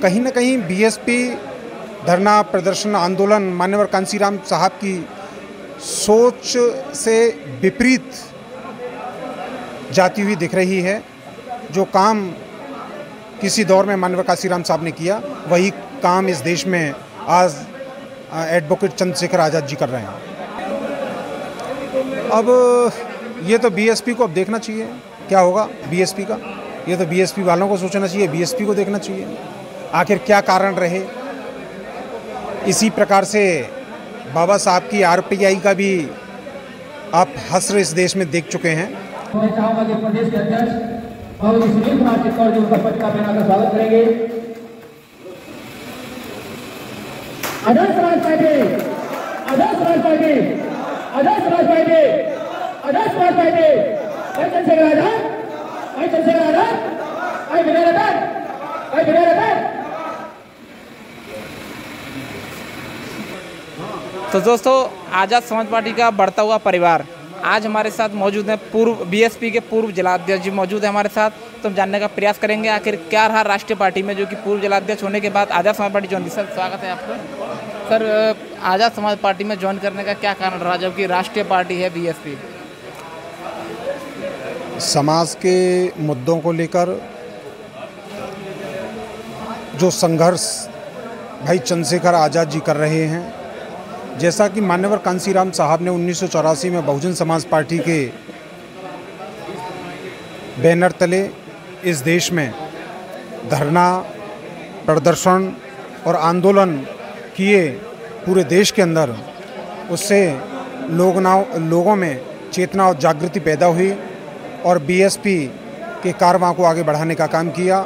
कहीं न कहीं बीएसपी धरना प्रदर्शन आंदोलन माननीय कांसीराम साहब की सोच से विपरीत जाती हुई दिख रही है। जो काम किसी दौर में माननीय कांसीराम साहब ने किया, वही काम इस देश में आज एडवोकेट चंद्रशेखर आज़ाद जी कर रहे हैं। अब ये तो बीएसपी को अब देखना चाहिए क्या होगा बीएसपी का। ये तो बीएसपी वालों को सोचना चाहिए, बीएसपी को देखना चाहिए आखिर क्या कारण रहे। इसी प्रकार से बाबा साहब की आरपीआई का भी आप हस्र इस देश में देख चुके हैं। मैं चाहूंगा कि प्रदेश के अध्यक्ष और सुनील कुमार चित्तौड़ जी उनका पटका पहनाकर स्वागत करेंगे। आदर्श समाज पार्टी, आदर्श समाज पार्टी, आदर्श समाज पार्टी, आदर्श समाज पार्टी, भाई चंद्रशेखर आजाद, भाई चंद्रशेखर आजाद, भाई विनय रतन, भाई विनय रतन। तो दोस्तों, आज़ाद समाज पार्टी का बढ़ता हुआ परिवार आज हमारे साथ मौजूद है। पूर्व बीएसपी के पूर्व जिलाध्यक्ष जी मौजूद है हमारे साथ। तो हम जानने का प्रयास करेंगे आखिर क्या रहा राष्ट्रीय पार्टी में, जो कि पूर्व जिलाध्यक्ष होने के बाद आज़ाद समाज पार्टी ज्वाइन की। सर स्वागत है आपका। सर, आज़ाद समाज पार्टी में ज्वाइन करने का क्या कारण रहा, जबकि राष्ट्रीय पार्टी है बीएसपी? समाज के मुद्दों को लेकर जो संघर्ष भाई चंद्रशेखर आज़ाद जी कर रहे हैं, जैसा कि माननीय कांसीराम साहब ने 1984 में बहुजन समाज पार्टी के बैनर तले इस देश में धरना प्रदर्शन और आंदोलन किए पूरे देश के अंदर, उससे लोगों में चेतना और जागृति पैदा हुई और बीएसपी के कारवां को आगे बढ़ाने का काम किया।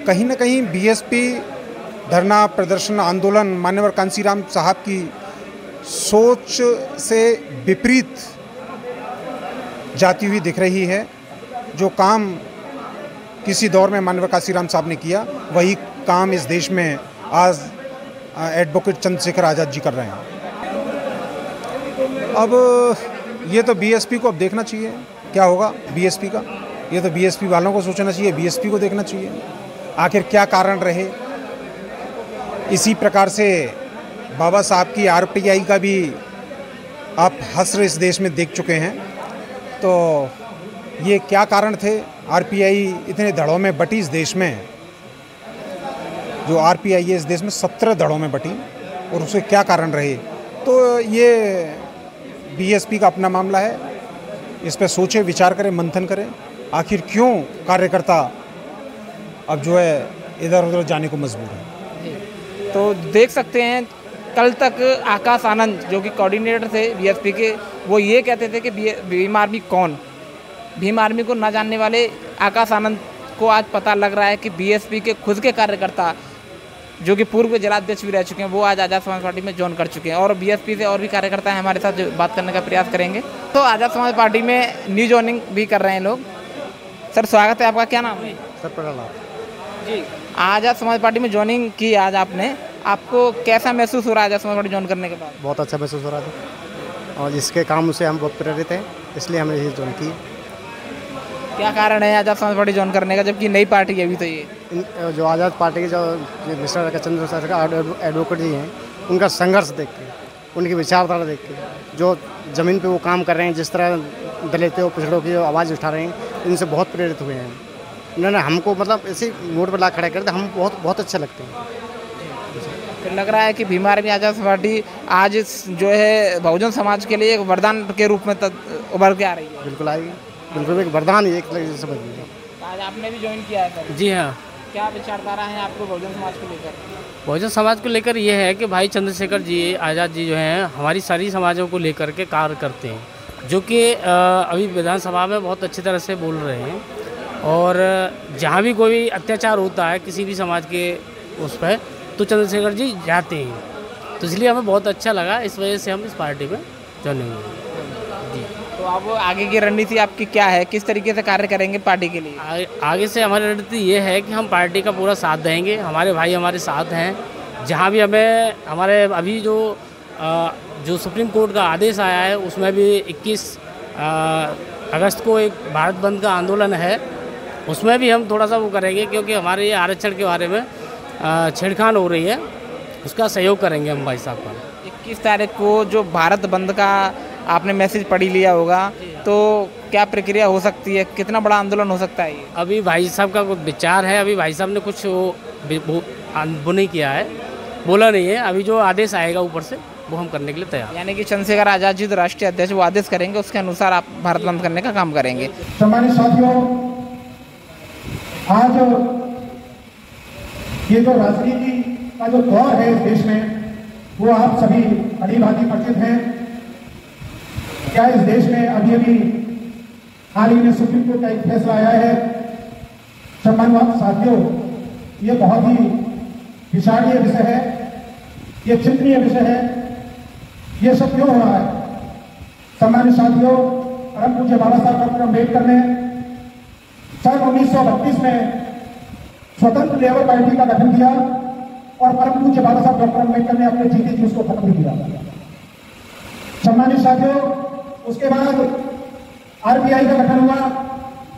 कहीं न कहीं बीएसपी धरना प्रदर्शन आंदोलन माननीय कांसीराम साहब की सोच से विपरीत जाती हुई दिख रही है। जो काम किसी दौर में माननीय कांसीराम साहब ने किया, वही काम इस देश में आज एडवोकेट चंद्रशेखर आज़ाद जी कर रहे हैं। अब ये तो बीएसपी को अब देखना चाहिए क्या होगा बीएसपी का। ये तो बीएसपी वालों को सोचना चाहिए, बीएसपी को देखना चाहिए आखिर क्या कारण रहे। इसी प्रकार से बाबा साहब की आरपीआई का भी आप हस्र इस देश में देख चुके हैं। तो ये क्या कारण थे, आरपीआई इतने धड़ों में बटी इस देश में। जो आरपीआई है इस देश में 17 धड़ों में बटी, और उसके क्या कारण रहे। तो ये बीएसपी का अपना मामला है, इस पर सोचे विचार करें, मंथन करें आखिर क्यों कार्यकर्ता अब जो है इधर उधर जाने को मजबूर है। तो देख सकते हैं कल तक आकाश आनंद जो कि कोऑर्डिनेटर थे बीएसपी के, वो ये कहते थे कि भीम आर्मी कौन। भीम आर्मी को ना जानने वाले आकाश आनंद को आज पता लग रहा है कि बीएसपी के खुद के कार्यकर्ता जो कि पूर्व जिलाध्यक्ष भी रह चुके हैं, वो आज आज़ाद समाज पार्टी में ज्वाइन कर चुके हैं। और बीएसपी से और भी कार्यकर्ता हैं हमारे साथ, जो बात करने का प्रयास करेंगे। तो आज़ाद समाज पार्टी में न्यू ज्वाइनिंग भी कर रहे हैं लोग। सर स्वागत है आपका, क्या नाम है? सर प्रणाम जी। आज़ाद समाज पार्टी में ज्वाइनिंग की आज आपने, आपको कैसा महसूस हो रहा है आज़ाद समाज पार्टी ज्वाइन करने के बाद? बहुत अच्छा महसूस हो रहा था और जिसके काम से हम बहुत प्रेरित हैं, इसलिए हमने ये ज्वाइन की। क्या कारण है आज़ाद समाज पार्टी ज्वाइन करने का, जबकि नई पार्टी है अभी? तो ये जो आज़ाद पार्टी के जो मिस्टर चंद्रशेखर एडवोकेट जी हैं, उनका संघर्ष देख के, उनकी विचारधारा देख के, जो ज़मीन पे वो काम कर रहे हैं, जिस तरह दलितों पिछड़ों की आवाज़ उठा रहे हैं, इनसे बहुत प्रेरित हुए हैं। उन्होंने हमको मतलब ऐसे मोड़ पर ला खड़ा करते, हम बहुत अच्छे लगते हैं। तो लग रहा है कि भीम आर्मी आज़ाद समाज पार्टी आज जो है बहुजन समाज के लिए एक वरदान के रूप में उभर के आ रही है। बिल्कुल आएगी, बिल्कुल एक वरदान ही एक समझ लीजिए। आज आपने भी ज्वाइन किया है सर? जी हाँ। क्या विचारधारा है आपको बहुजन समाज को लेकर? बहुजन समाज को लेकर ये है कि भाई चंद्रशेखर जी आज़ाद जी जो हैं, हमारी सारी समाजों को लेकर के कार्य करते हैं, जो कि अभी विधानसभा में बहुत अच्छी तरह से बोल रहे हैं। और जहाँ भी कोई अत्याचार होता है किसी भी समाज के उस पर, तो चंद्रशेखर जी जाते हैं। तो इसलिए हमें बहुत अच्छा लगा, इस वजह से हम इस पार्टी में ज्वाइन हुए जी। तो अब आगे की रणनीति आपकी क्या है, किस तरीके से कार्य करेंगे पार्टी के लिए? आगे से हमारी रणनीति ये है कि हम पार्टी का पूरा साथ देंगे। हमारे भाई हमारे साथ हैं, जहाँ भी हमें हमारे अभी जो सुप्रीम कोर्ट का आदेश आया है, उसमें भी 21 अगस्त को एक भारत बंद का आंदोलन है, उसमें भी हम थोड़ा सा वो करेंगे, क्योंकि हमारे ये आरक्षण के बारे में छेड़खान हो रही है उसका सहयोग करेंगे हम भाई साहब का। 21 तारीख को जो भारत बंद का आपने मैसेज पढ़ी लिया होगा, तो क्या प्रक्रिया हो सकती है, कितना बड़ा आंदोलन हो सकता है ये? अभी भाई साहब का कुछ विचार है, अभी भाई साहब ने कुछ वो नहीं किया है, बोला नहीं है। अभी जो आदेश आएगा ऊपर से वो हम करने के लिए तैयार। यानी कि चंद्रशेखर आज़ाद जी तो राष्ट्रीय अध्यक्ष, वो आदेश करेंगे, उसके अनुसार आप भारत बंद करने का काम करेंगे। सम्मानित साथियों, आज ये जो राजनीति का जो दौर है इस देश में, वो आप सभी भली भांति परिचित हैं। क्या इस देश में अभी हाल ही में सुप्रीम कोर्ट का एक फैसला आया है। सम्मानित साथियों, ये बहुत ही विषादनीय विषय है, ये चिंतनीय विषय है। ये सब क्यों हो रहा है? सम्मानित साथियों, परम पूज्य बाबा साहब डॉक्टर अम्बेडकर ने सन 1932 में स्वतंत्र लेबर पार्टी का गठन किया और परम पूज्य बाबा साहब डॉक्टर अम्बेडकर ने अपने जीते जी उसको खत्म किया। सम्मानित साथियों, उसके बाद आरपीआई का गठन हुआ,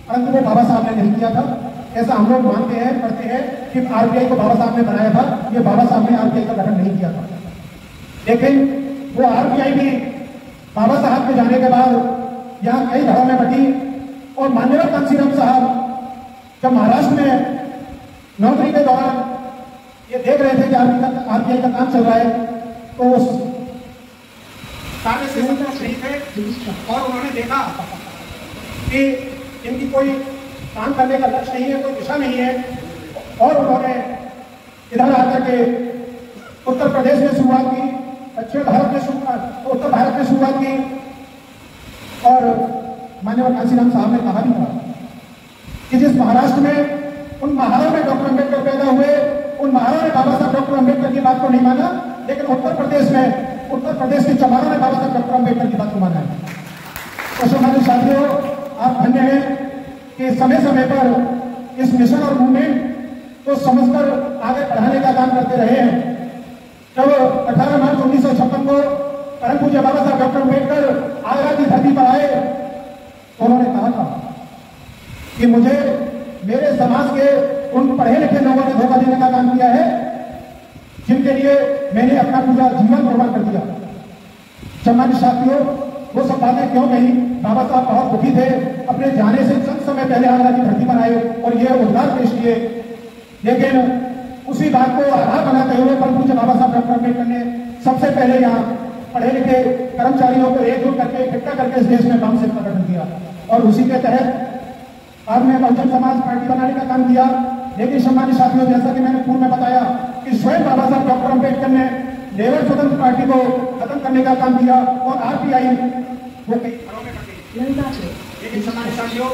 परंतु वो बाबा साहब ने नहीं किया था। ऐसा हम लोग मानते हैं, पढ़ते हैं कि आरपीआई को बाबा साहब ने बनाया था, ये बाबा साहब ने आरपीआई का गठन नहीं किया था। लेकिन वो आरपीआई भी बाबा साहब के जाने के बाद यहाँ कई धड़ों में बटी और माननीय कांशीराम साहब जब महाराष्ट्र में नौकरी के दौरान ये देख रहे थे कि आरपीआई का काम चल रहा है, तो उस कार्य से नहीं थे और उन्होंने देखा कि इनकी कोई काम करने का लक्ष्य नहीं है, कोई दिशा नहीं है, और उन्होंने इधर आकर के उत्तर प्रदेश में शुरुआत की, दक्षिण भारत में उत्तर भारत में शुरुआत की। और माननीय कांशीराम साहब ने कहा भी था कि जिस महाराष्ट्र में उन महारों में डॉक्टर अम्बेडकर पैदा हुए, उन महारों ने बाबा साहब डॉक्टर अम्बेडकर की बात को नहीं माना, लेकिन उत्तर प्रदेश के चमारों ने बाबा साहब डॉक्टर अम्बेडकर की बात को माना है। तो सम्मानित साथियों, आप धन्य हैं कि समय समय पर इस मिशन और मूवमेंट को समझकर आगे बढ़ाने का काम करते रहे हैं। जब 18 मार्च 1956 को परम पूज्य बाबा साहब डॉक्टर अम्बेडकर आगरा की धरती पर आए तो उन्होंने कहा था कि मुझे मेरे समाज के उन पढ़े लिखे लोगों ने धोखा देने का काम किया है जिनके लिए मैंने अपना पूरा जीवन कुर्बान कर दिया। सम्मानित साथियों, वो सब बातें क्यों कही? बाबा साहब बहुत दुखी थे, अपने जाने से चंद समय पहले आगरा की धरती पर आए और ये उद्गार पेश किए। लेकिन उसी बात को आधार बनाते हुए परम पूज्य बाबा साहब डॉक्टर अम्बेडकर ने सबसे पहले यहाँ पढ़े लिखे कर्मचारियों को एकजुट करके इकट्ठा करके इस देश में वाम सेना का गठन किया और उसी के तहत बाद में बहुजन समाज पार्टी बनाने का काम किया। लेकिन सम्मानित साथियों, जैसा कि मैंने पूर्व में बताया कि स्वयं बाबा साहब डॉक्टर अम्बेडकर ने लेबर स्वतंत्र पार्टी को खत्म करने का काम किया और आरपीआई वो कई घरों में कर दी। लेकिन सम्मानित साथियों,